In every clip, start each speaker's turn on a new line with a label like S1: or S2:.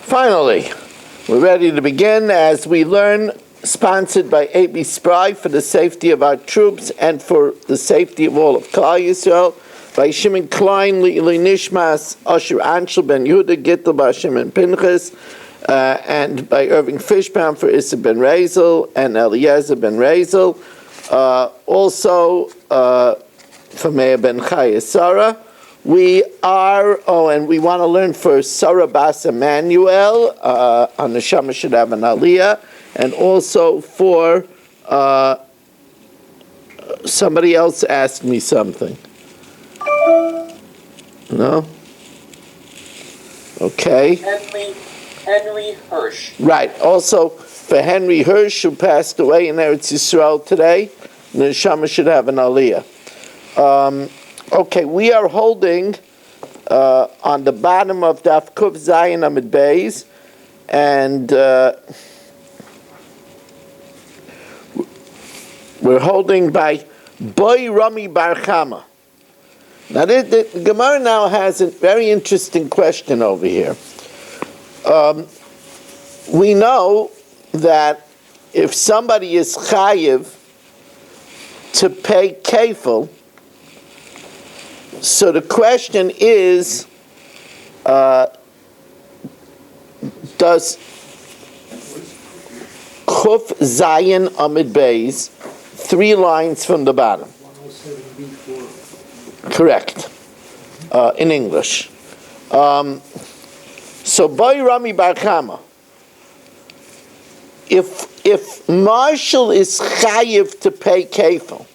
S1: Finally, we're ready to begin as we learn, sponsored by A.B. Spry for the safety of our troops and for the safety of all of Klal Yisrael, by Shimon Klein, Li'ili Nishmas, Asher Anshel Ben Yehuda, Gittel Bashim and Pinchas, and by Irving Fishbaum for Issa Ben Razel and Eliezer Ben Razel, also for Meir Ben Chaya Sarah. We are, and we want to learn for Sarah Bas Emmanuel on the Neshama Shadav and Aliyah, and also for somebody else asked me something. No? Okay.
S2: Henry Hirsch.
S1: Right. Also for Henry Hirsch, who passed away in Eretz Yisrael today, the Neshama should have an Aliyah. Okay, we are holding on the bottom of Daf Kuf Zayin Amid Beis, and we're holding by Boy Rami Bar Chama. Now, the Gemara now has a very interesting question over here. We know that if somebody is chayiv to pay kefil, so the question is, does Chuf Zayin Amid Beis, 3 lines from the bottom?
S3: 107b4.
S1: Correct, in English. So, Boy Rami Bar Chama, if Marshall is chayiv to pay kefil,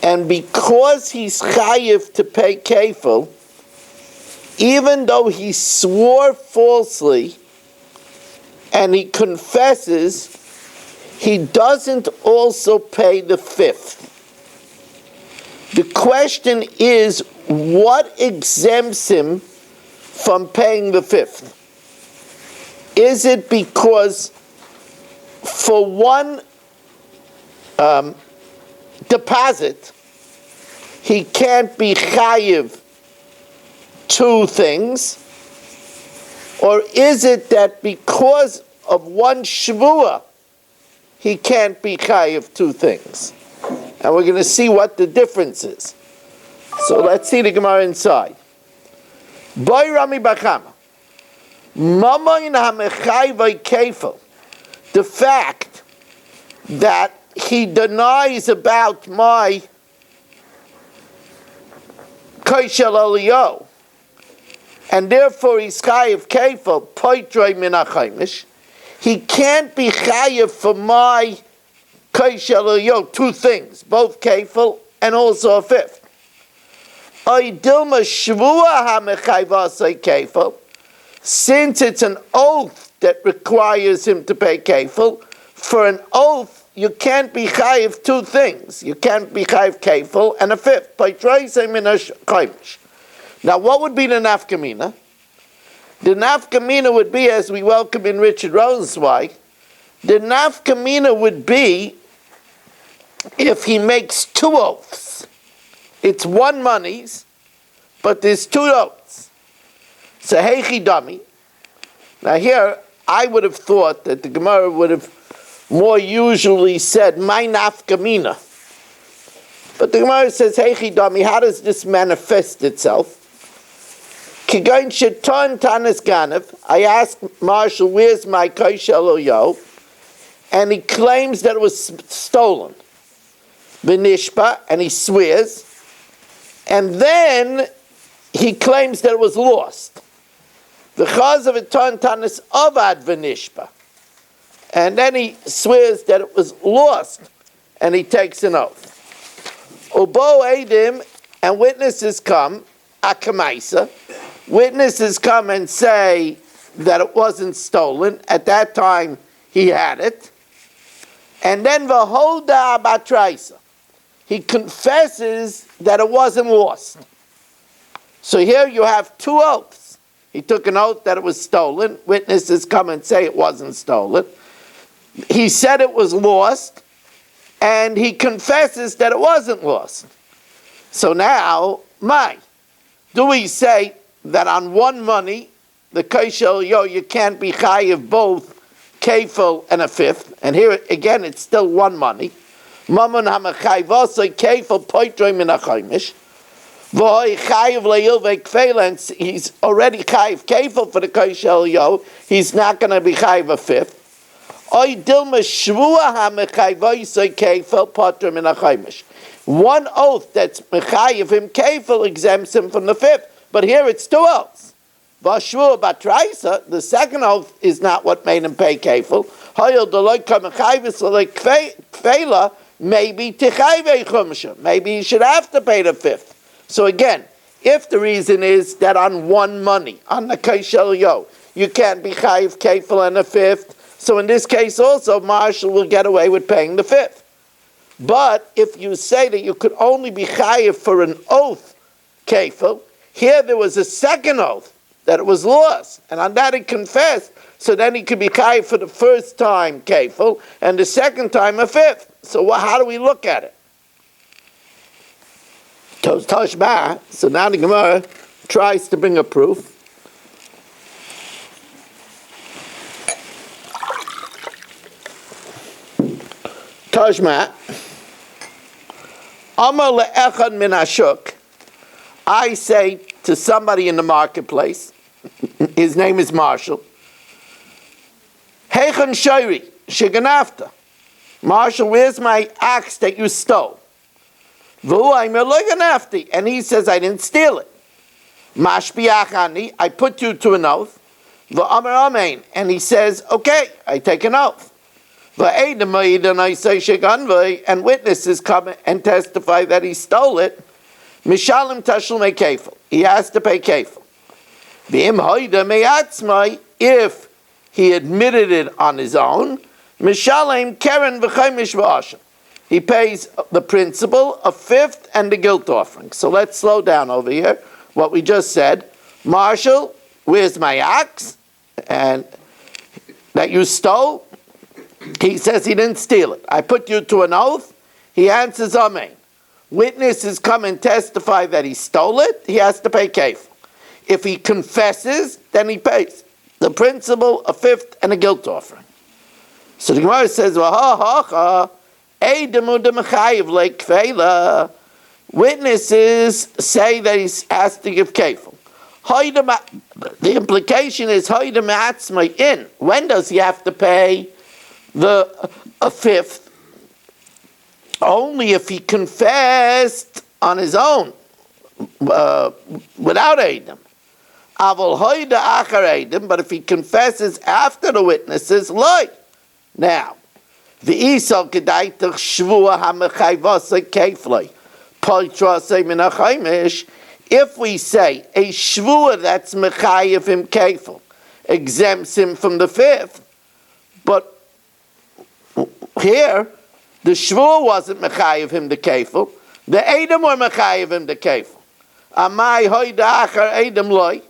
S1: and because he's chayiv to pay kefil, even though he swore falsely and he confesses, he doesn't also pay the 5th. The question is, what exempts him from paying the 5th? Is it because for one deposit, he can't be chayiv 2 things? Or is it that because of one shvua, he can't be chayiv 2 things? And we're going to see what the difference is. So let's see the Gemara inside. Boy Rami Bar Chama, Mamayin HaMechayvay Kefil, the fact that he denies about my Koshel Eliyo, and therefore he's chayiv kefil poitrei min hachaimish. He can't be chayiv for my Koshel Eliyo 2 things, both kefil and also a 5th. Oidilma shvua hamechayvasei kefil, since it's an oath that requires him to pay kefil, for an oath you can't be chayiv 2 things. You can't be chayiv kefil and a 5th. Now, what would be the nafkamina? The nafkamina would be, as we welcome in Richard Rosenzweig, the nafkamina would be if he makes 2 oaths. It's 1 monies, but there's 2 oaths. So, heichi dami. Now here, I would have thought that the Gemara would have more usually said, my nafkamina. But the Gemara says, heichi dami, how does this manifest itself? Kigain sheton tanis ganav, I asked Marshall, where's my koshel eliyo? And he claims that it was stolen. Benishpa, and he swears. And then he claims that it was lost. The chaz of eton tanis avad benishpa. And then he swears that it was lost, and he takes an oath. Ubo edim, and witnesses come, akamaisa. Witnesses come and say that it wasn't stolen. At that time, he had it. And then v'hoda batraisa, he confesses that it wasn't lost. So here you have 2 oaths. He took an oath that it was stolen. Witnesses come and say it wasn't stolen. He said it was lost, and he confesses that it wasn't lost. So now, do we say that on 1 money the Kaishel Yo, you can't be chayiv both kefil and a fifth. And here again, it's still one money. Mammon hamachayvosay kefil poitroy min achaimish. V'hoy chayiv leil ve'kfeil, he's already chayiv kefil for the Kaishel Yo. He's not going to be chayiv a fifth. Oy dilma shvua hamachayvosay kefil poitroy min achaimish. One oath that's mechayiv him kefil exempts him from the fifth. But here it's two oaths. Vashvua batraisa, the second oath is not what made him pay kefil. Hoyel deloy kamachayvis like kfeila, maybe tichayve chumsha. Maybe he should have to pay the fifth. So again, if the reason is that on one money, on the kaishel yo, you can't be chayiv kefil and a fifth, so in this case also, Marshall will get away with paying the fifth. But if you say that you could only be chayiv for an oath kefil, here there was a second oath that it was lost, and on that he confessed, so then he could be chayiv for the first time kefil, and the second time a fifth. So how do we look at it? Toshma. So now the Gemara tries to bring a proof. Toshma. Amar le'echad min hashuk. I say to somebody in the marketplace, his name is Marshall, Heichen Shoiri, Shiganafta. Marshall, where's my axe that you stole? And he says, I didn't steal it. Mashbiachani, I put you to an oath. And he says, okay, I take an oath. And witnesses come and testify that he stole it. Mishalim Tashlumei Kefil. He has to pay Kefil. If he admitted it on his own, Mishalim Keren V'chaimish V'ashim. He pays the principal, a fifth, and the guilt offering. So let's slow down over here. What we just said. Marshall, where's my axe? And that you stole? He says he didn't steal it. I put you to an oath. He answers Amen. Witnesses come and testify that he stole it. He has to pay kefil. If he confesses, then he pays the principal, a fifth, and a guilt offering. So the Gemara says, witnesses say that he has to give kefil. The implication is, when does he have to pay a fifth? Only if he confessed on his own, without Eidim. But if he confesses after the witnesses, loy. Now, the Isal Kedaitach Shvua HaMechayvasa Kefloi, Poitrase Min HaChaimish, if we say a Shvua that's Mechayev him Kefel, exempts him from the fifth, but here, the Shvur wasn't Mechayev him the Kefil. The Edom were Mechayev him the Kefil. Amai hoida achar Edom loy.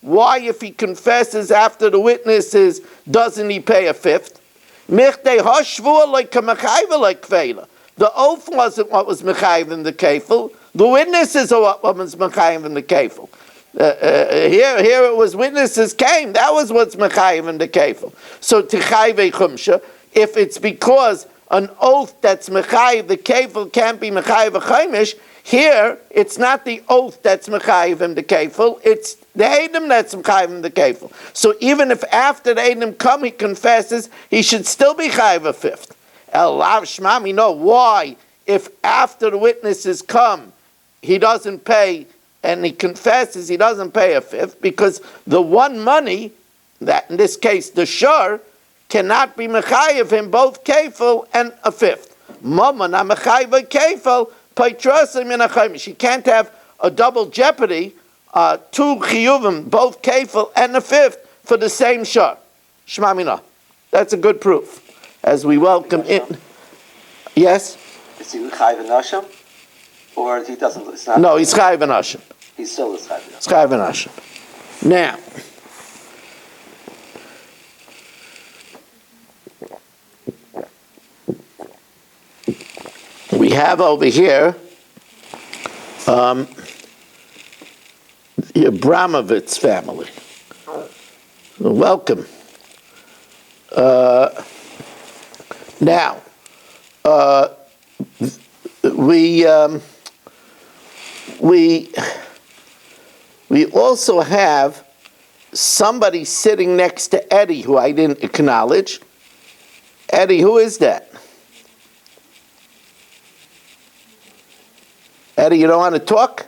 S1: Why, if he confesses after the witnesses, doesn't he pay a fifth? Michtei hashvur like Mechayev like Kveila. The oath wasn't what was Mechayev him the Kefil. The witnesses are what was Mechayev him the Kefil. Here it was witnesses came. That was what's Mechayev him the Kefil. So Tichayve Chumsha, if it's because an oath that's mechayiv, the kefil can't be mechayiv a chaimish. Here, it's not the oath that's mechayiv him the kefil, it's the Edom that's mechayiv him the kefil. So even if after the Edom come, he confesses, he should still be chayiv a fifth. Elav shmami, no, why? If after the witnesses come, he doesn't pay, and he confesses, he doesn't pay a fifth, because the one money, that in this case, the shur, cannot be mechayev him both kefil and a fifth. Mammon mechayev kefil paitrasim min achaimish. He can't have a double jeopardy, two chiyuvim, both kefil and a fifth for the same shor. Shema mina. That's a good proof. As we welcome in. Yes.
S2: Is he chayiv nashim, or he doesn't? It's not.
S1: No, he's chayiv nashim.
S2: He still is chayiv.
S1: He's chayiv nashim. Now. We have over here the Abramovitz family. Welcome. Now, we also have somebody sitting next to Eddie who I didn't acknowledge. Eddie, who is that? Eddie, you don't want to talk?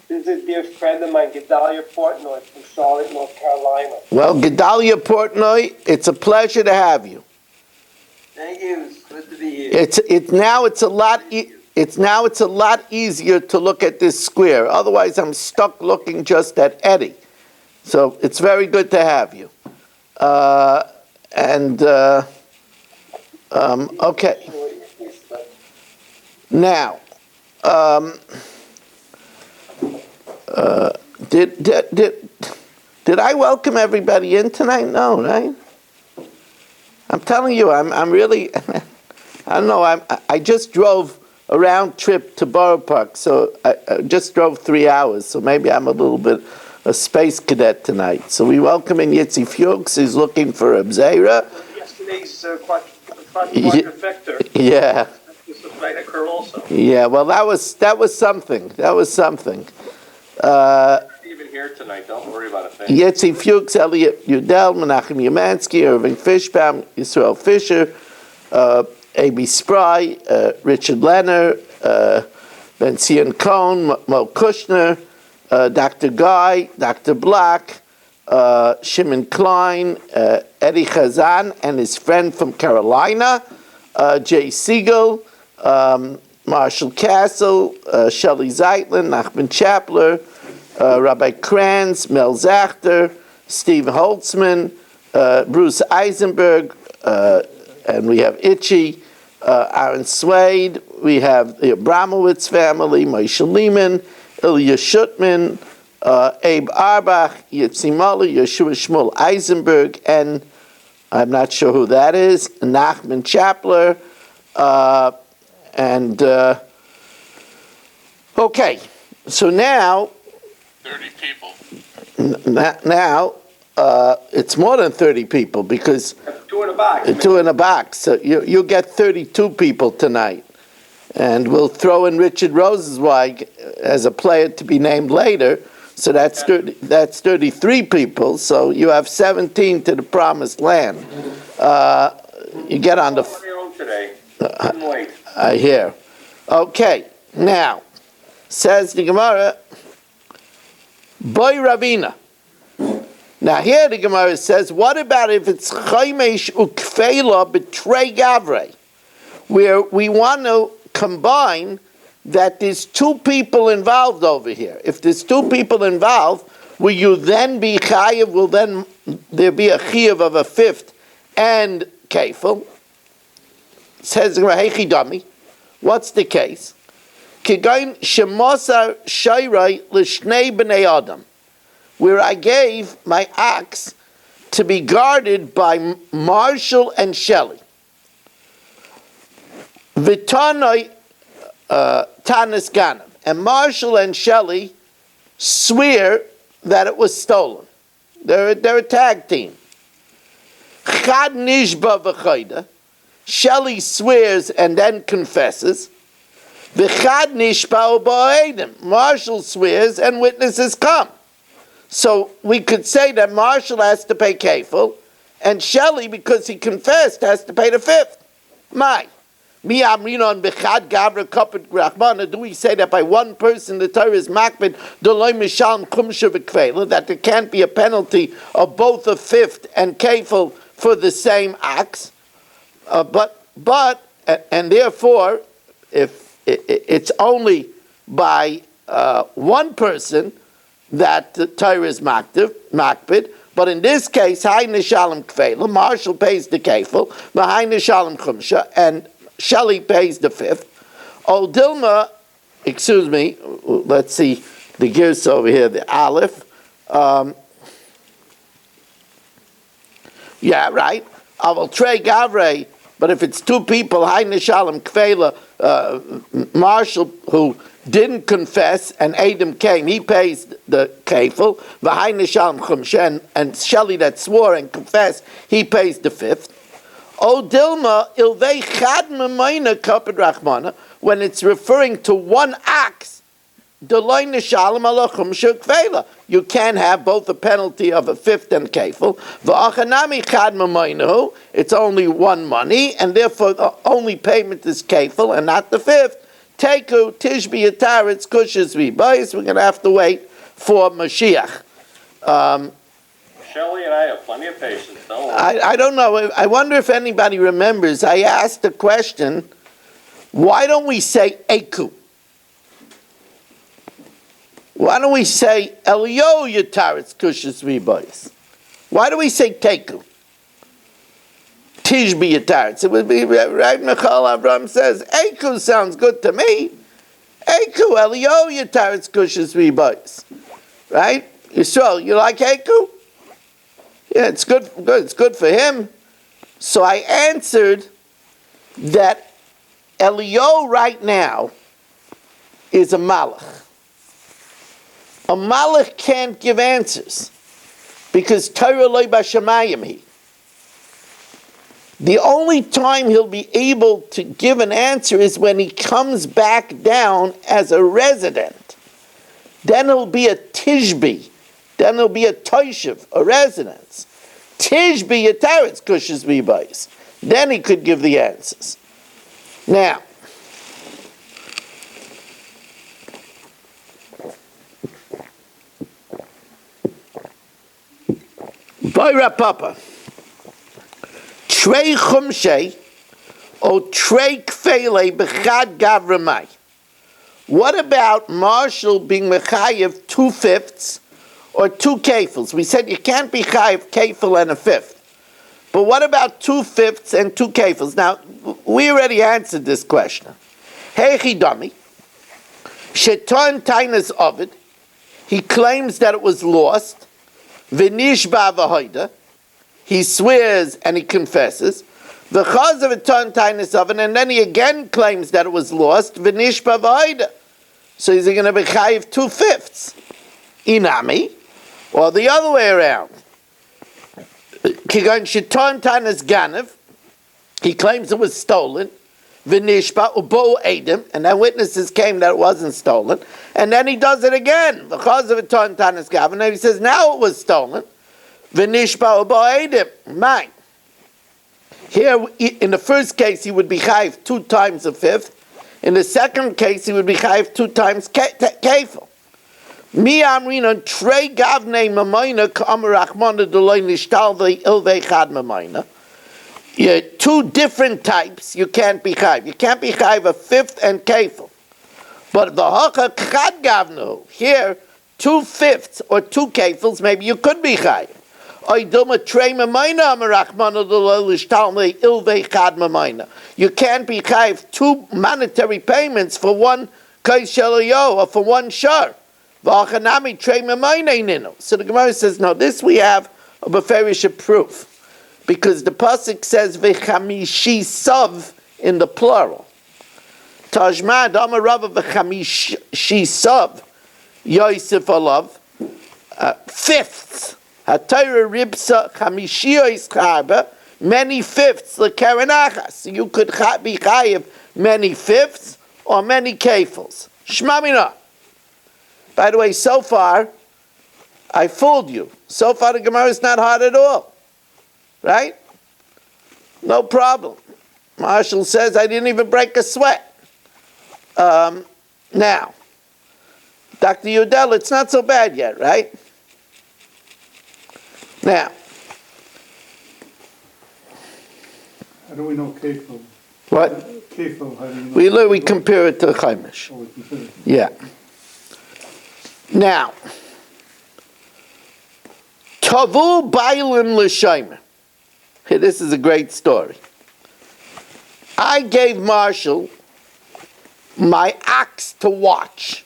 S3: This is a dear friend of mine, Gedalia Portnoy from Charlotte, North Carolina.
S1: Well, Gedalia Portnoy, it's a pleasure to have you.
S3: Thank you. It's good to be here.
S1: It's a lot easier to look at this square. Otherwise, I'm stuck looking just at Eddie. So it's very good to have you. Okay. Now, did I welcome everybody in tonight? No, right? I'm telling you, I'm really, I don't know, I just drove a round trip to Borough Park, so I just drove 3 hours, so maybe I'm a little bit a space cadet tonight. So we welcome in Yitzi Fuchs, he's looking for a Bzeira.
S3: Yesterday's quadrifector.
S1: Yeah.
S3: This might occur also.
S1: Yeah, well, that was something. That was something.
S3: Even here tonight, don't worry about a thing.
S1: Yitzi Fuchs, Elliot Udell, Menachem Yamansky, Irving Fishbaum, Yisrael Fisher, A.B. Spry, Richard Lenner, Ben Zion Cohn, Mo Kushner, Dr. Guy, Dr. Black, Shimon Klein, Eddie Chazan, and his friend from Carolina, Jay Siegel, Marshall Castle, Shelley Zeitlin, Nachman Chapler, Rabbi Kranz, Mel Zachter, Steve Holtzman, Bruce Eisenberg, and we have Itchy, Aaron Swade, we have the Abramowitz family, Moshe Lehman, Ilya Shutman, Abe Arbach, Yitzi Muller, Yeshua Shmuel Eisenberg, and I'm not sure who that is, Nachman Chapler, okay, so now
S3: 30 people.
S1: now it's more than 30 people because
S3: 2 in a box.
S1: 2 in a box. So you'll get 32 people tonight. And we'll throw in Richard Rosenzweig as a player to be named later. So that's 33 people. So you have 17 to the promised land. You get on the...
S3: your own today. Couldn't wait.
S1: I hear. Okay, now, says the Gemara, Boy Ravina. Now here the Gemara says, what about if it's Chaimesh Ukfeila Betray Gavre, where we want to combine that there's 2 people involved over here. If there's 2 people involved, will you then be Chayiv, will then there be a Chayiv of a 5th and Kefil? Says the Gemara, Heichi Dami, what's the case? Kigain Shemosar Shairai Lishnei B'nei Adam, where I gave my ox to be guarded by Marshall and Shelley. V'tanoi Tanis Ganem, and Marshall and Shelley swear that it was stolen. They're a tag team. Chad Nishba V'chayda, Shelley swears and then confesses. V'chad Nishba Ba'edim, Marshall swears and witnesses come. So we could say that Marshall has to pay kefil, and Shelley, because he confessed, has to pay the 5th. My. Mi amrinon bechad gavra kapet grachmana. Do we say that by one person the Torah is makbid doloi mishalm kumsha v'kveila, that there can't be a penalty of both a 5th and kefil for the same ox? And therefore, if it's only by one person that the Torah is makbid, but in this case, hay nishalem kveila, Marshall pays the kefil, hay nishalem kumsha, and Shelley pays the 5th. Oh, Dilma, excuse me, let's see the gears over here, the Aleph. Yeah, right. I will trey Gavre, but if it's 2 people, Hay Nishalem Kvela, Marshall, who didn't confess, and Adam came, he pays the kefil. V'hayne shalom chumshen, and Shelley that swore and confessed, he pays the fifth. O Dilma ilvei chad memayna kaped rachmana, when it's referring to one ox, deloyne shalom ala chumshe kveila. You can have both the penalty of a fifth and kefil. V'achanami chad memaynahu, it's only one money, and therefore the only payment is kefil and not the fifth. Teku tishbi ataretz kushes v'bayis. We're going to have to wait for Mashiach.
S4: Shelley and I have plenty of patience. Don't worry.
S1: I don't know. I wonder if anybody remembers. I asked the question, why don't we say Eku? Why don't we say Elio Yataretz Kushes V'Bayis? Why do we say Teku? Tishbi Yataretz. It would be right. Michal Abraham says Eku sounds good to me. Eku Elio Yataretz Kushes V'Bayis. Right? Yisrael, you like Eku? Yeah, it's good. It's good for him. So I answered that Elio right now is a malach. A malach can't give answers because Torah loy b'shamayim he. The only time he'll be able to give an answer is when he comes back down as a resident. Then he'll be a tishbi. Then he'll be a toishiv, a residence. Tishbi yataretz kushes v'bayis. Then he could give the answers. Now, Boira Papa, Trei Chumshe, or Trei Kfele B'chad Gavramai. What about Marshall being Mechayev 2/5 or 2 kefils? We said you can't be Chayev kefil and a fifth. But what about 2/5 and 2 kefils? Now, we already answered this question. Heichi Dami, Sheton Tainas Ovid, he claims that it was lost. V'nishba v'hoida, he swears and he confesses. V'chaz of a ton tainis oven, and then he again claims that it was lost. V'nishba v'hoida, so he's going to be chayiv 2/5. Inami, or the other way around. Kigon sheton tainis ganav, he claims it was stolen. V'nishba ubo edim, and then witnesses came that it wasn't stolen, and then he does it again. Because of a ton tanis gavin, and he says now it was stolen. V'nishba ubo edim, mine. Here, in the first case, he would be chayiv 2 times a fifth. In the second case, he would be chayiv 2 times kefil. Mi amrinon trei gavnei mamayna k'amar achmana d'loi nishtal v'ilvei chad mamayna. Yeah, 2 different types you can't be chayiv. You can't be chayiv a fifth and kefil. But the haka chad gavnu, here 2/5 or 2 kefils, maybe you could be chayiv. You can't be chayiv 2 monetary payments for one kaishalayo or for one shar. So the Gemara says, no, this we have a beferish proof. Because the pasuk says v'chamishi sav in the plural. Tajmad amarava v'chamishi sav Yosef alav 5ths. Hatayra ribsa chamishiyos chaba, many 5ths l'karanachas. You could be chayiv many 5ths or many kefils. Shmamina. By the way, so far I fooled you. So far the Gemara is not hard at all. Right? No problem. Marshall says, I didn't even break a sweat. Now, Dr. Udell, it's not so bad yet, right? Now.
S5: How do we know kefil?
S1: What?
S5: Kefil, how do you know?
S1: We compare it to the chaimish.
S5: Oh, we compare it.
S1: Yeah. Now, Tavu Bailim L'Shaimer. Hey, this is a great story. I gave Marshall my ox to watch.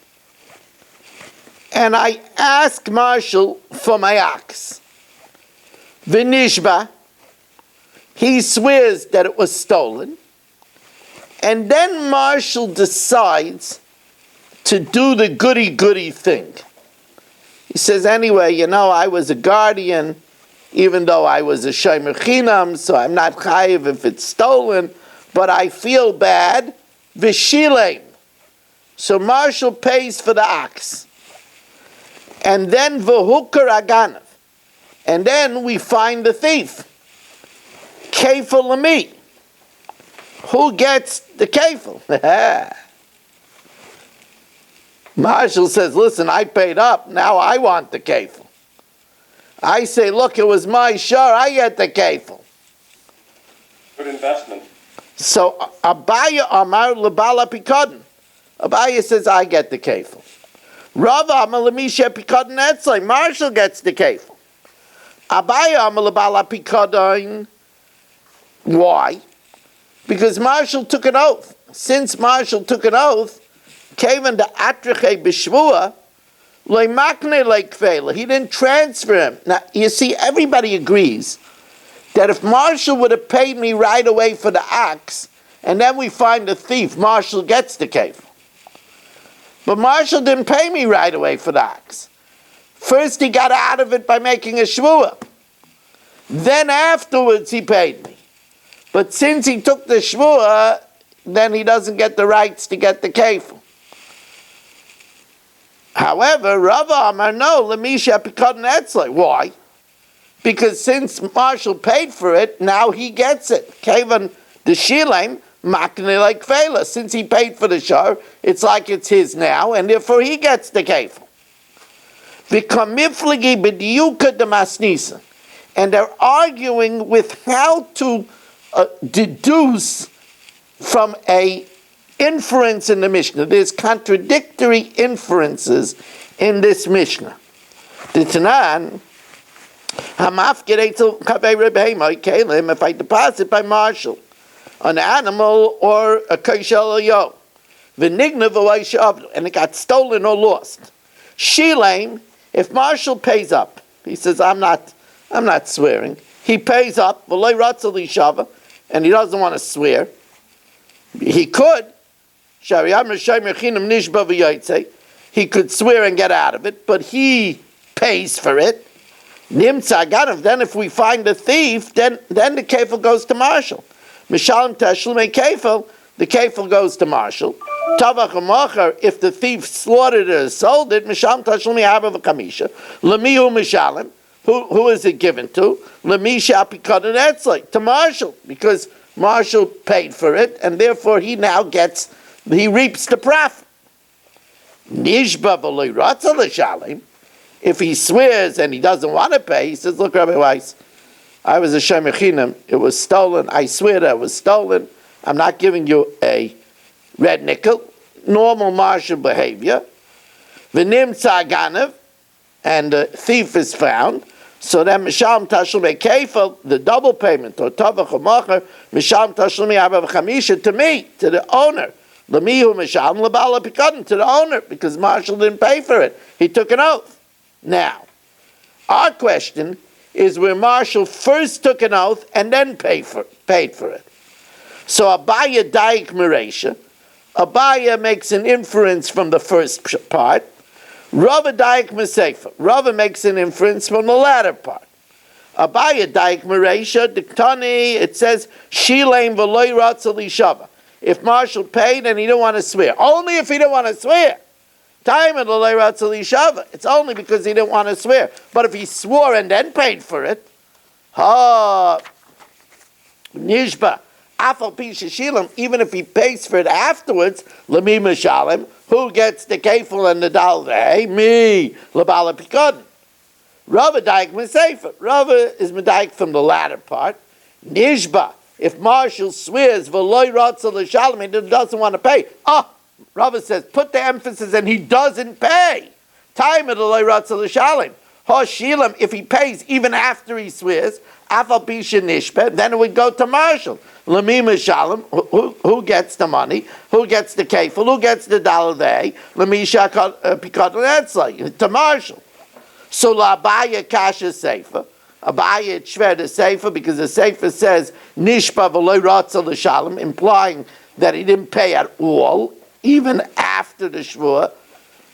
S1: And I asked Marshall for my ox. V'nishba, he swears that it was stolen. And then Marshall decides to do the goody-goody thing. He says, anyway, I was a guardian, even though I was a shomer chinam, so I'm not chayiv if it's stolen, but I feel bad, v'shilem. So Marshall pays for the ox. And then v'hukar aganav. And then we find the thief. Kefil lami. Who gets the kefil? Marshall says, listen, I paid up, now I want the kefil. I say, look, it was my share, I get the kefil.
S4: Good investment.
S1: So Abaya Amar Labala Pikadon. Abaya says, I get the kefil. Rava Amar Lamisha Pikadon Etzlai. Marshall gets the kefil. Abaya Amar Labala Pikadon. Why? Because Marshall took an oath. Since Marshall took an oath, Kavan the Atrache Bishvua, Leimakne like Kfela. He didn't transfer him. Now, you see, everybody agrees that if Marshall would have paid me right away for the ox, and then we find the thief, Marshall gets the kefil. But Marshall didn't pay me right away for the ox. First he got out of it by making a shvua. Then afterwards he paid me. But since he took the shvua, then he doesn't get the rights to get the kefil. However, Rava Amar no, Lemisha Pikadon Etzlai. Why? Because since Marshall paid for it, now he gets it. Kavan the Shilem, Makne like Kfela. Since he paid for the shar, it's like it's his now, and therefore he gets the kefil. V'kamifligi b'diyuka demasnisa. And they're arguing with how to deduce from a inference in the Mishnah. There's contradictory inferences in this Mishnah. The Tanan, if I deposit by Marshall an animal or a kashal yo, and it got stolen or lost. Shilem, if Marshall pays up, he says, I'm not swearing. He pays up, and he doesn't want to swear. He could. He could swear and get out of it, but he pays for it. Then if we find the thief, then the kefil goes to Marshall. Mishalim tashlume kefil, the kefil goes to Marshall. Tavach u'machar, if the thief slaughtered it or sold it, Mishalim tashlume Bava Kama Daf. Lemihu mishalim, who is it given to? Lemisha Pikadon Etzlai, to Marshall, because Marshall paid for it, and therefore he reaps the profit. Nishba v'lo ratza l'shalim. If he swears and he doesn't want to pay, he says, look, Rabbi Weiss, I was a shomer chinam, it was stolen, I swear that it was stolen, I'm not giving you a red nickel, normal martial behavior. V'nimtza ganav, and the thief is found, so then Misham Tashlumi Kefil, the double payment, or Tavach u'machar, Misham Tashlumi Bava Kama Daf, to me, to the owner. Lemihu Misham Labala Pikadon, to the owner, because Marshall didn't pay for it. He took an oath. Now, our question is where Marshall first took an oath and then paid for it. So Abaya Daik Meresha, Abaya makes an inference from the first part. Rava Daik Mesefa, Rava makes an inference from the latter part. Abaya Daik Meresha, Diktani, it says, Shilem v'loi ratza lishava. If Marshall paid and he didn't want to swear, only if he didn't want to swear. It's only because he didn't want to swear. But if he swore and then paid for it, nishba, afal pisha shilam, even if he pays for it afterwards, lemi mishalim, who gets the kefil and the dalvei? Me, labala pikadon. Rava daik mesefer. Rava is medaik from the latter part. Nishba, if Marshall swears v'loy ratza l'shalim, he doesn't want to pay. Rava says, put the emphasis and he doesn't pay. Time at Eloi Ratza L'Shalim. Hoshilam, if he pays even after he swears, Afal Pisha Nishpe, then it would go to Marshall. Lamima Shalom, who gets the money? Who gets the kefil? Who gets the dalvei? Lamisha Pikadon Etzlai, to Marshall. So La Abaya Kasha Sefer. Abaya Shver the Sefer, because the Sefer says, Nishpa V'loi Ratza L'Shalim, implying that he didn't pay at all, even after after the Shvuah,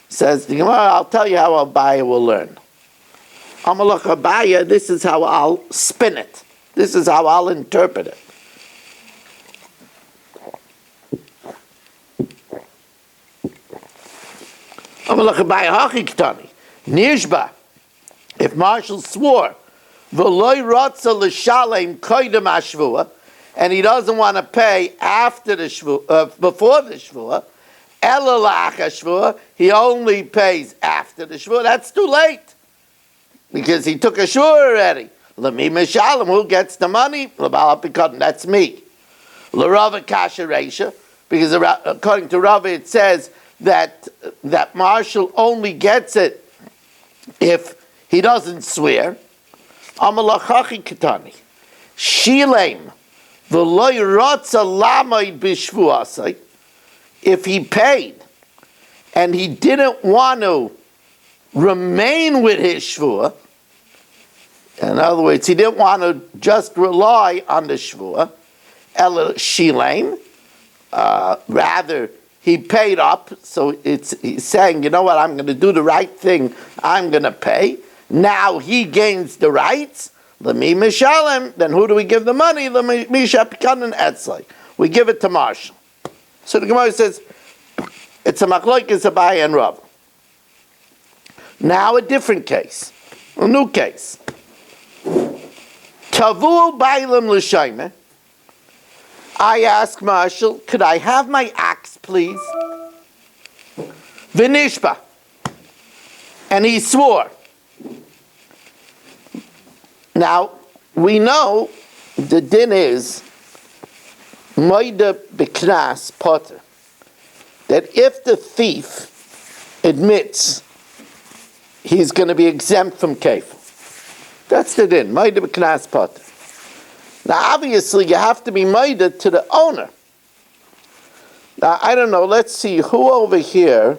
S1: says the Gemara, I'll tell you how Abaya will learn. Amalach Abaya, this is how I'll spin it. This is how I'll interpret it. Amalach Abaya Hachiktani. Nishba. If Marshall swore, V'loy rotza l'shalem koydem hashvua, and he doesn't want to pay after the shvua, before the shvua, ela la'achar shvua, he only pays after the shvua. That's too late, because he took a shvua already. L'mi mishalem, who gets the money? L'bal hapikadon, that's me. L'rava kasha reisha, because according to Rava it says that Marshall only gets it if he doesn't swear. Amalachachi katani. Shilem. V'loy rotza lamay b'shvuasai. If he paid and he didn't want to remain with his shvua, in other words, he didn't want to just rely on the shvua, el shilem, rather he paid up, so he's saying, you know what, I'm going to do the right thing, I'm going to pay. Now he gains the rights. L'mi mishalem, then who do we give the money? L'mi shapikanan etzai. We give it to Marshall. So the Gemara says, it's a machlokes Abaye and Rav. Now a different case, a new case. Tavu bailam l'shayme. I ask Marshall, could I have my axe, please? V'nishba. And he swore. Now, we know the din is moida b'knas potter, that if the thief admits he's going to be exempt from kefil. That's the din, moida b'knas potter. Now, obviously, you have to be moida to the owner. Now, I don't know, let's see, who over here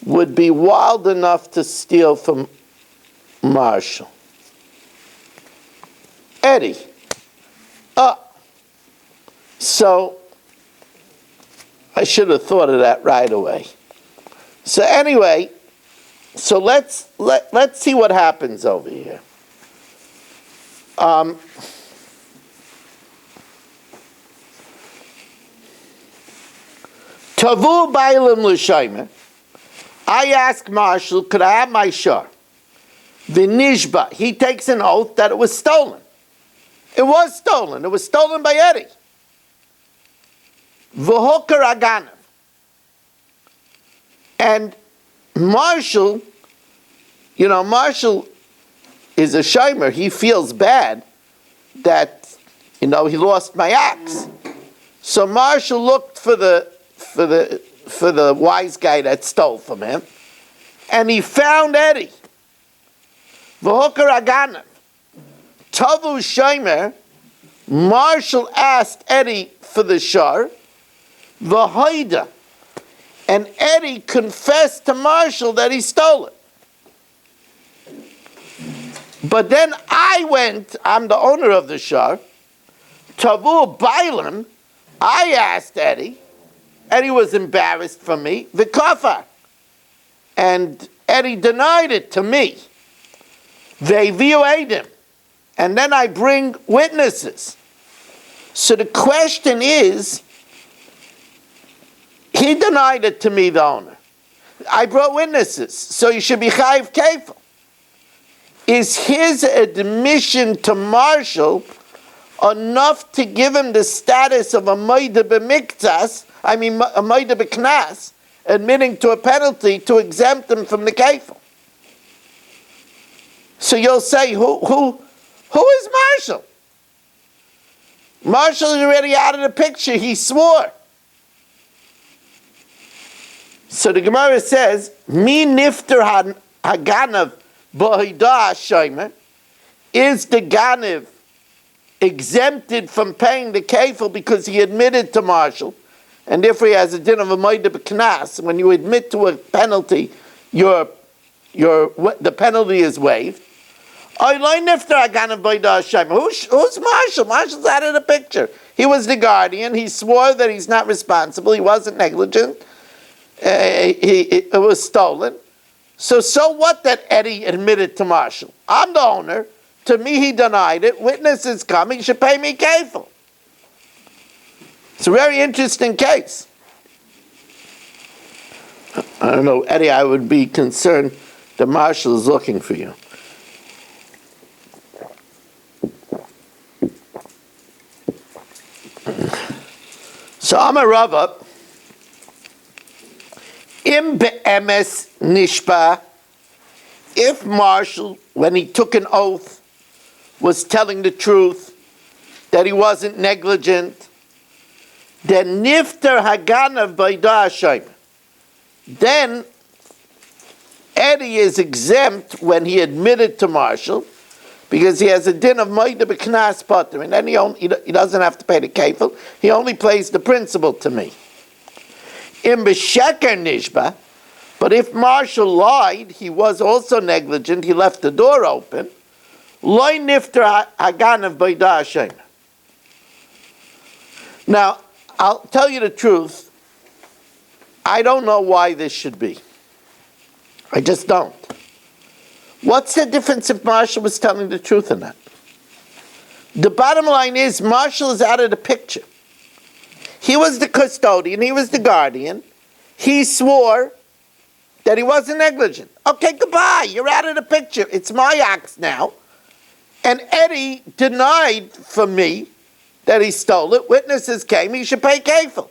S1: would be wild enough to steal from Marshall? Eddie. So I should have thought of that right away. So anyway, so let's see what happens over here. Tavu bailam l'shayme. I ask Marshall, could I have my shar? The nishba, he takes an oath that it was stolen. It was stolen. It was stolen by Eddie. V'hokar aganav. And Marshall, Marshall is a shimer. He feels bad that, he lost my axe. So Marshall looked for the wise guy that stole from him, and he found Eddie. V'hokar aganav. Tavu Shomer, Marshall asked Eddie for the shar, v'hoida, and Eddie confessed to Marshall that he stole it. But then I'm the owner of the shar, Tavu Bailam, I asked Eddie, Eddie was embarrassed from me, v'kafar, and Eddie denied it to me. They viewed him. And then I bring witnesses. So the question is, he denied it to me, the owner. I brought witnesses, so you should be chayiv kefil. Is his admission to Marshall enough to give him the status of a moida b'miktas, a moida b'knas, admitting to a penalty to exempt him from the kefil? So you'll say, who is Marshall? Marshall is already out of the picture. He swore. So the Gemara says, Mi nifter haganav b'hoida shomer. Is the ganav exempted from paying the kefil because he admitted to Marshall, and therefore he has a din of a moida b'knas? When you admit to a penalty, the penalty is waived. Who's Marshall? Marshall's out of the picture. He was the guardian. He swore that he's not responsible. He wasn't negligent. it was stolen. So what that Eddie admitted to Marshall? I'm the owner. To me, he denied it. Witnesses come. He should pay me kefil. It's a very interesting case. I don't know, Eddie, I would be concerned that Marshall is looking for you. So I'm a Rava. Im be'emes nishpa. If Marshall, when he took an oath, was telling the truth, that he wasn't negligent, then nifter haganav b'ida Hashem. Then Eddie is exempt when he admitted to Marshall, because he has a din of moida b'knas potter, and then he doesn't have to pay the kefil. He only pays the principal to me. In b'sheker nishba, but if Marshall lied, he was also negligent. He left the door open. Loy nifter haganav b'ida Hashem. Now, I'll tell you the truth. I don't know why this should be. I just don't. What's the difference if Marshall was telling the truth or not? The bottom line is Marshall is out of the picture. He was the custodian. He was the guardian. He swore that he wasn't negligent. Okay, goodbye. You're out of the picture. It's my ox now. And Eddie denied for me that he stole it. Witnesses came. He should pay kefil.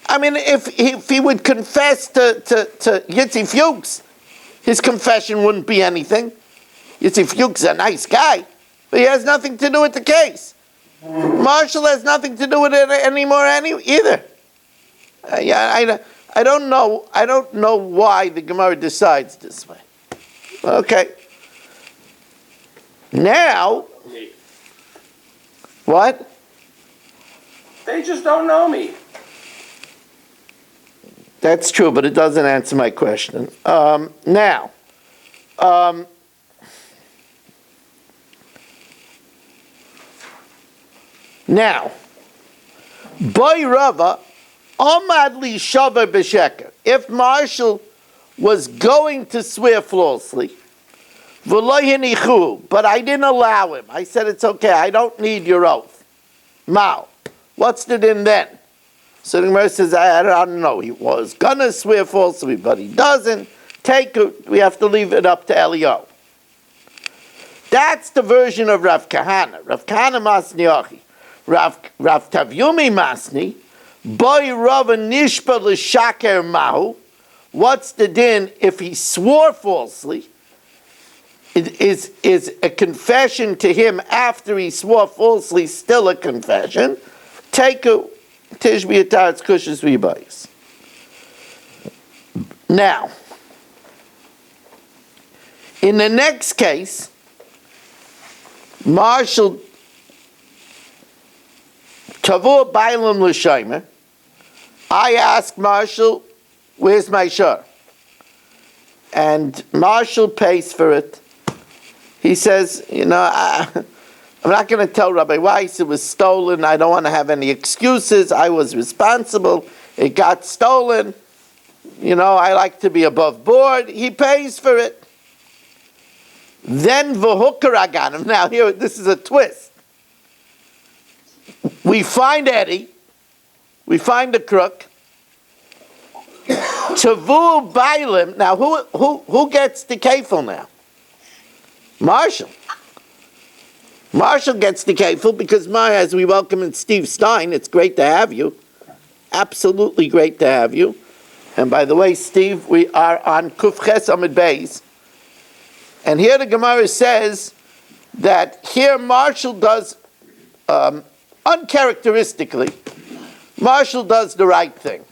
S1: I mean, if he would confess to Yitzi Fuchs, his confession wouldn't be anything. Yitzi Fuchs is a nice guy, but he has nothing to do with the case. Marshall has nothing to do with it anymore either. I don't know. I don't know why the Gemara decides this way. Okay. Now, what?
S4: They just don't know me.
S1: That's true, but it doesn't answer my question. Now, Boy Rava, Amad li shavar b'sheker. If Marshall was going to swear falsely, v'lo hinichu, but I didn't allow him. I said it's okay. I don't need your oath. Mao, what's the din then? So the Gemara says, I don't know. He was gonna swear falsely, but he doesn't. We have to leave it up to Eliyahu. That's the version of Rav Kahana. Rav Kahana Masni Achi. Rav Tavyumi Masni. Boy Rava Nishpa L'Shaker Mahu. What's the din if he swore falsely? It is a confession to him after he swore falsely still a confession? Now, in the next case, Marshall Tavur Bailam L'Shomer. I ask Marshall, where's my shar? And Marshall pays for it. He says, I'm not going to tell Rabbi Weiss it was stolen. I don't want to have any excuses. I was responsible. It got stolen. I like to be above board. He pays for it. Then v'hukar aganim. Now here, this is a twist. We find Eddie. We find the crook. Tavu bailim. Now who gets the kefil now? Marshall. Marshall gets the kefil because as we welcome in Steve Stein, it's great to have you. Absolutely great to have you. And by the way, Steve, we are on Kuf Ches Amid Beis. And here the Gemara says that here Marshall does, uncharacteristically, Marshall does the right thing.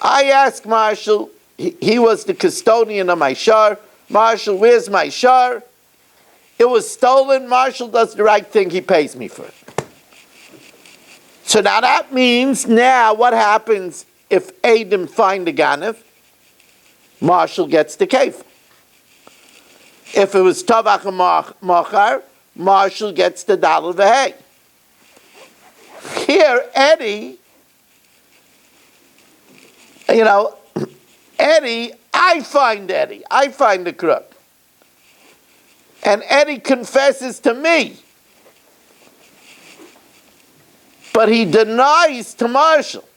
S1: I ask Marshall, he was the custodian of my shar. Marshall, where's my shar? It was stolen. Marshall does the right thing. He pays me for it. So now that means what happens if Adam find the Ganav? Marshall gets the kefil. If it was Tavach Machar, Marshall gets the Dalal V'Hei. Here, Eddie You know, Eddie, I find the crook. And Eddie confesses to me. But he denies to Marshall.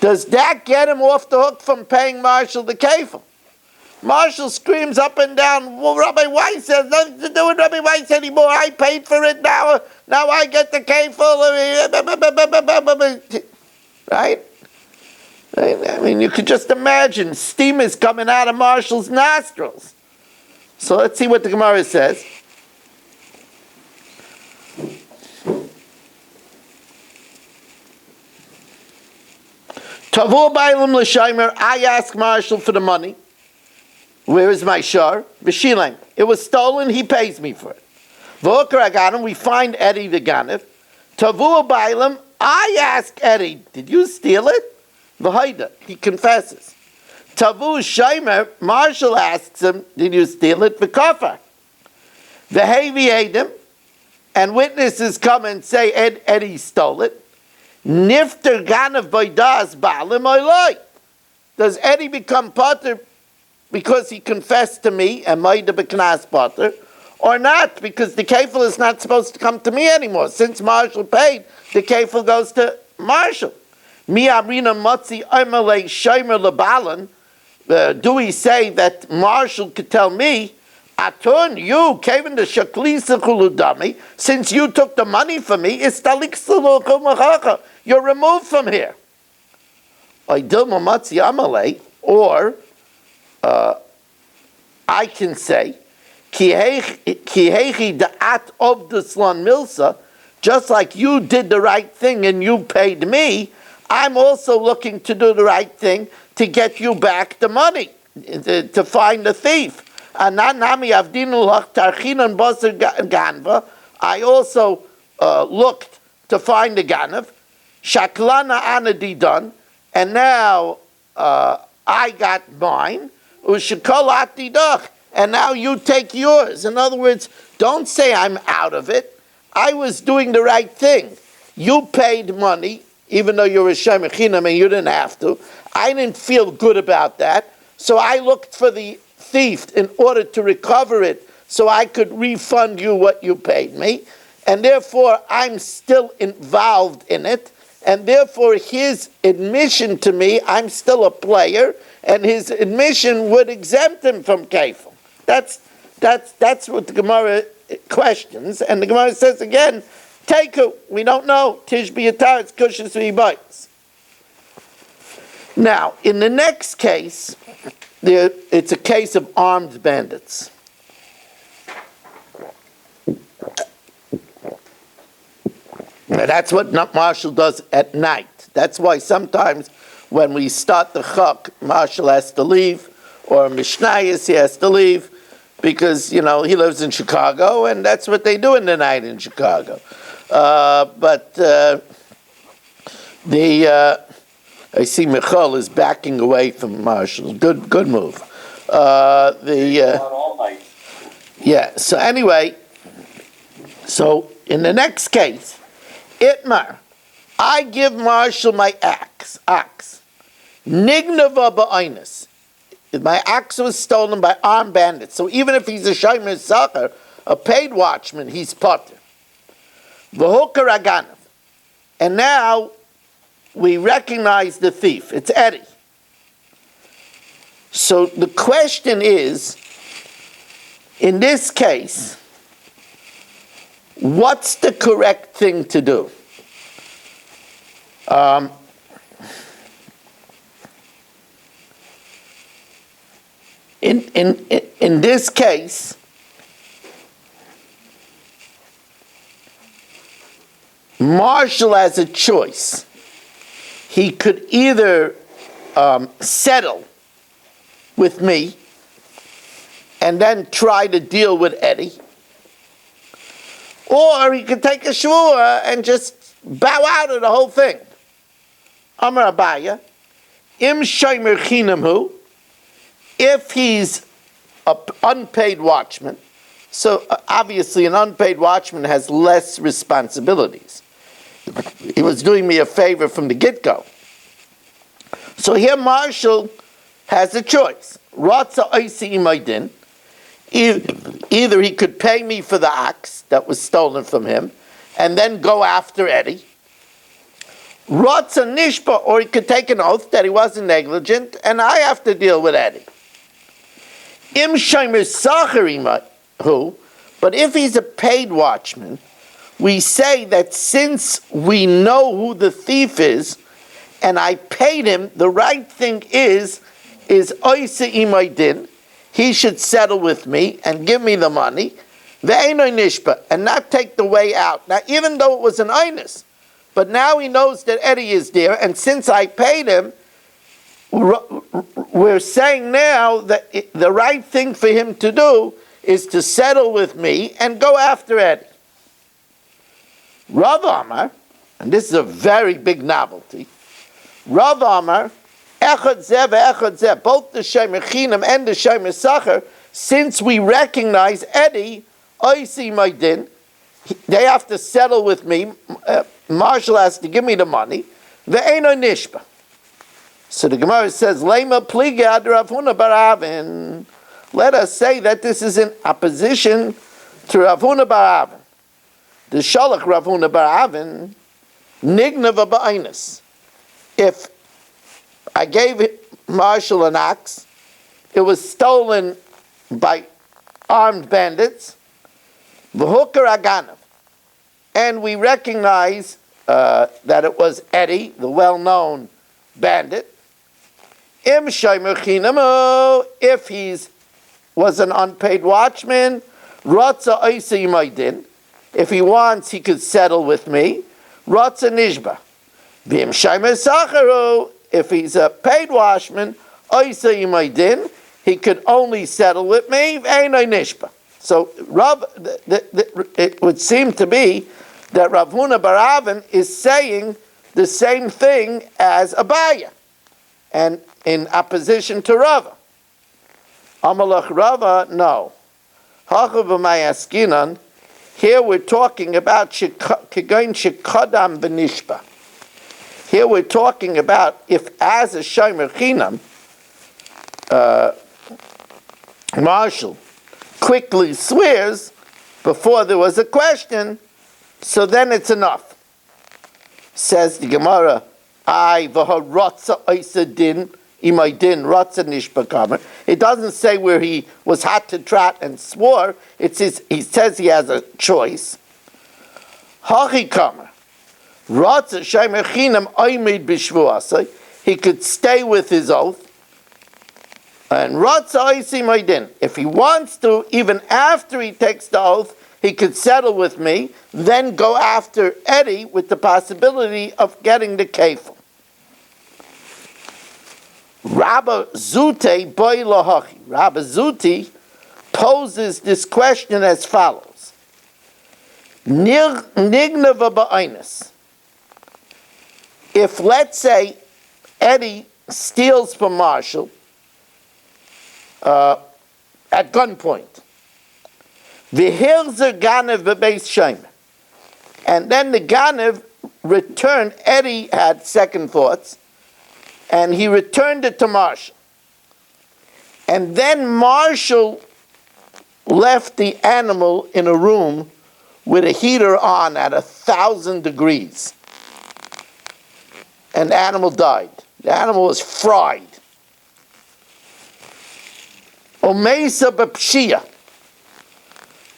S1: Does that get him off the hook from paying Marshall the kefil? Marshall screams up and down, well, Rabbi Weiss has nothing to do with Rabbi Weiss anymore. I paid for it now. Now I get the kefil. Right? I mean, you could just imagine steam is coming out of Marshall's nostrils. So let's see what the Gemara says. Tavur bailam l'shaymer, I ask Marshall for the money. Where is my shar? V'shilem. It was stolen, he pays me for it. V'okar aganim, we find Eddie the Ganef. Tavur bailam, I ask Eddie, did you steal it? V'haida, he confesses. Tavur shaymer, Marshall asks him, did you steal it? V'kafar. V'hevi edim, and witnesses come and say Eddie stole it. Nifter Ganav Baidas Baalim Oiloi. Does Eddie become potter because he confessed to me and Maida Beknas potter, or not? Because the kefil is not supposed to come to me anymore. Since Marshall paid, the kefil goes to Marshall. Mi Amrina Motzi Omelei Shomer Lebalan. Do we say that Marshall could tell me, Atun, you came in the Shaklisa Kuludami, since you took the money from me, you're removed from here. Or I can say, just like you did the right thing and you paid me, I'm also looking to do the right thing to get you back the money, to find the thief. I also looked to find the ganav. Shaklana anadidan, and now I got mine. Ushikolatidach, and now you take yours. In other words, don't say I'm out of it. I was doing the right thing. You paid money, even though you're a shemechinam and you didn't have to. I didn't feel good about that, so I looked for the thief in order to recover it so I could refund you what you paid me, and therefore I'm still involved in it, and therefore his admission to me, I'm still a player, and his admission would exempt him from kefil. That's what the Gemara questions, and the Gemara says again, Teiku, we don't know, Tishbi Yatar, it's Kushas V'Yibayis. Now, in the next case, it's a case of armed bandits. Now that's what Marshall does at night. That's why sometimes when we start the chak, Marshall has to leave, or Mishnayos, he has to leave, because, he lives in Chicago, and that's what they do in the night in Chicago. I see Michal is backing away from Marshall. Good move. Yeah, so anyway, so in the next case, Itmar, I give Marshall my ox. Nignava ba'inus. My ox was stolen by armed bandits. So even if he's a shomer sacher, a paid watchman, he's potter. V'hokar aganav. And now we recognize the thief. It's Eddie. So the question is, in this case, what's the correct thing to do? In this case, Marshall has a choice. He could either settle with me and then try to deal with Eddie, or he could take a shvua and just bow out of the whole thing. Amar Abaya, im shomer chinamhu, if he's an unpaid watchman, so obviously an unpaid watchman has less responsibilities. He was doing me a favor from the get-go. So here Marshall has a choice. Ratza oisi imaydin. Either he could pay me for the ox that was stolen from him and then go after Eddie. Ratza nishpa, or he could take an oath that he wasn't negligent and I have to deal with Eddie. Im shomer sacher who, but if he's a paid watchman, we say that since we know who the thief is and I paid him, the right thing is oise imaydin. He should settle with me and give me the money, ve'enoi nishpa, and not take the way out. Now, even though it was an einus, but now he knows that Eddie is there, and since I paid him, we're saying now that the right thing for him to do is to settle with me and go after Eddie. Rav Amar, and this is a very big novelty, Rav Amar, echad zeh ve'echad zeh, both the shomer chinam and the shomer sacher, since we recognize Eddie, oisi maydin, they have to settle with me, Marshall has to give me the money, ve'eno nishpa. So the Gemara says, Lema pliga ad Rav Huna bar Avin. Let us say that this is in opposition to Rav Huna bar Avin. The Shalach Rav Huna bar Avin, nignava ba'inus. If I gave Marshall an ox, it was stolen by armed bandits, v'hukar aganav, and we recognize that it was Eddie, the well-known bandit. Im shomer chinamo, if he was an unpaid watchman, ratza oise imaydin, if he wants, he could settle with me, ratza nishba. V'im shomer sacharu, if he's a paid watchman, oise imaydin, he could only settle with me, v'enoi nishba. So it would seem to be that Rav Huna bar Avin is saying the same thing as Abaya, and in opposition to Rava. Amalach Rava, no. Hachu b'mayaskinan, here we're talking about kegoin shekadam v'nishba. Here we're talking about if as a shomer chinam, Marshall quickly swears before there was a question, so then it's enough. Says the Gemara, I v'harotza oisa din imaydin rotza nishba kamer. It doesn't say where he was hot to trot and swore. He says he has a choice. Hachi kamer rotza shomer chinam oimid b'shvuasai. He could stay with his oath. And rotza oisi imaydin. If he wants to, even after he takes the oath, he could settle with me, then go after Eddie with the possibility of getting the kefil. Rabba Zute boy lahachi. Rabba Zuti poses this question as follows: Nignava ba'inus. If, let's say, Eddie steals from Marshall at gunpoint, v'hilzer ganev b'beis shomer, and then the ganev returned. Eddie had second thoughts, and he returned it to Marshall. And then Marshall left the animal in a room with a heater on at 1,000 degrees. And the animal died. The animal was fried. Omeisa b'pshia.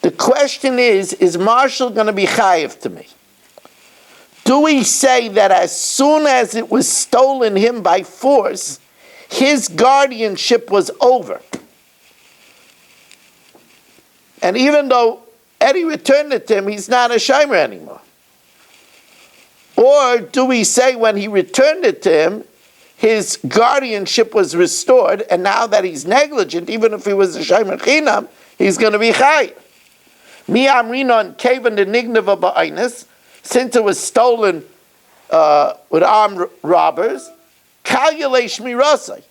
S1: The question is Marshall going to be chayiv to me? Do we say that as soon as it was stolen him by force, his guardianship was over? And even though Eddie returned it to him, he's not a shomer anymore. Or do we say when he returned it to him, his guardianship was restored, and now that he's negligent, even if he was a shomer chinam, he's going to be chayiv? Mi amrinon kevan de nignava ba'inus, since it was stolen with armed robbers, calculation mirasai.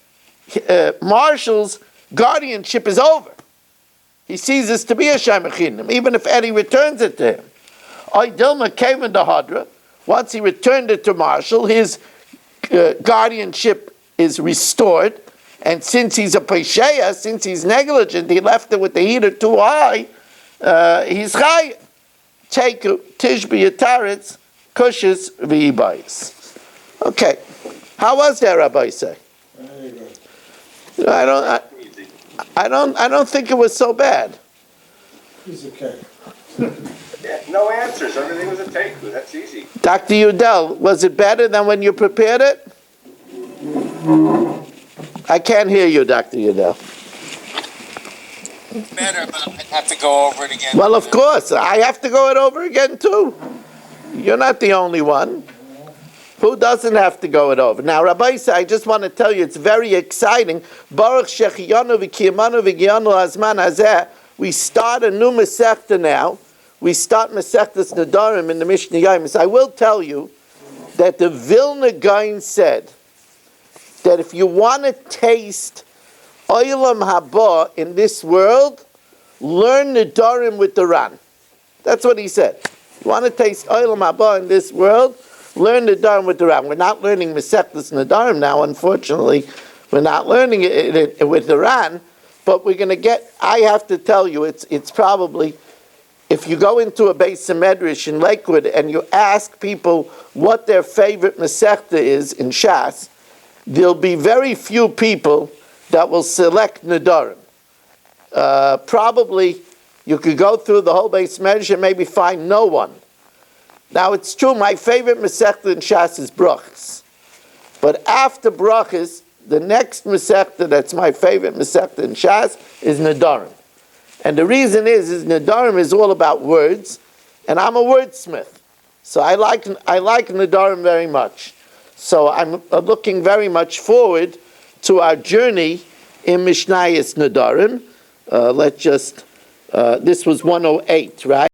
S1: Marshall's guardianship is over. He sees this to be a shomer chinam, even if Eddie returns it to him. Dilma kevan de hadra. Once he returned it to Marshall, his guardianship is restored. And since he's a pesheya, since he's negligent, he left it with the heater too high, he's chai. Take tishbi yataritz, kushes v'yibayis. Okay. How was that, Rabbi say?
S5: Very good.
S1: I don't think it was so bad.
S5: It's okay.
S4: Yeah, no answers. Everything was a take. That's easy.
S1: Dr. Udell, was it better than when you prepared it? I can't hear you, Dr. Udell.
S6: Better, but I'd have to go over it again.
S1: Well, of course, I have to go it over again too. You're not the only one. Who doesn't have to go it over? Now, Rabbi Isa, I just want to tell you, it's very exciting. Baruch Shechiyanu v'kiyamanu v'giyanu hazman hazeh. We start a new Masechta now. We start Masechtas Nedarim in the Mishnah Yomi. I will tell you that the Vilna Gaon said that if you want to taste Olam Haba in this world, learn Nedarim with the Ran. That's what he said. You want to taste Olam Haba in this world, learn Nedarim with the Ran. We're not learning Masechtas Nedarim now, unfortunately. We're not learning it with the Ran, but we're going to get, I have to tell you, it's probably, if you go into a Beis Medrash in Lakewood and you ask people what their favorite Masechta is in Shas, there'll be very few people that will select Nedarim. Probably you could go through the whole Beis Medrash and maybe find no one. Now it's true, my favorite Masechta in Shas is Brachas. But after Brachas, the next Masechta that's my favorite Masechta in Shas is Nedarim. And the reason is Nedarim is all about words, and I'm a wordsmith. So I like Nedarim very much. So I'm looking very much forward to our journey in Mishnayos Nedarim. This was 108, right?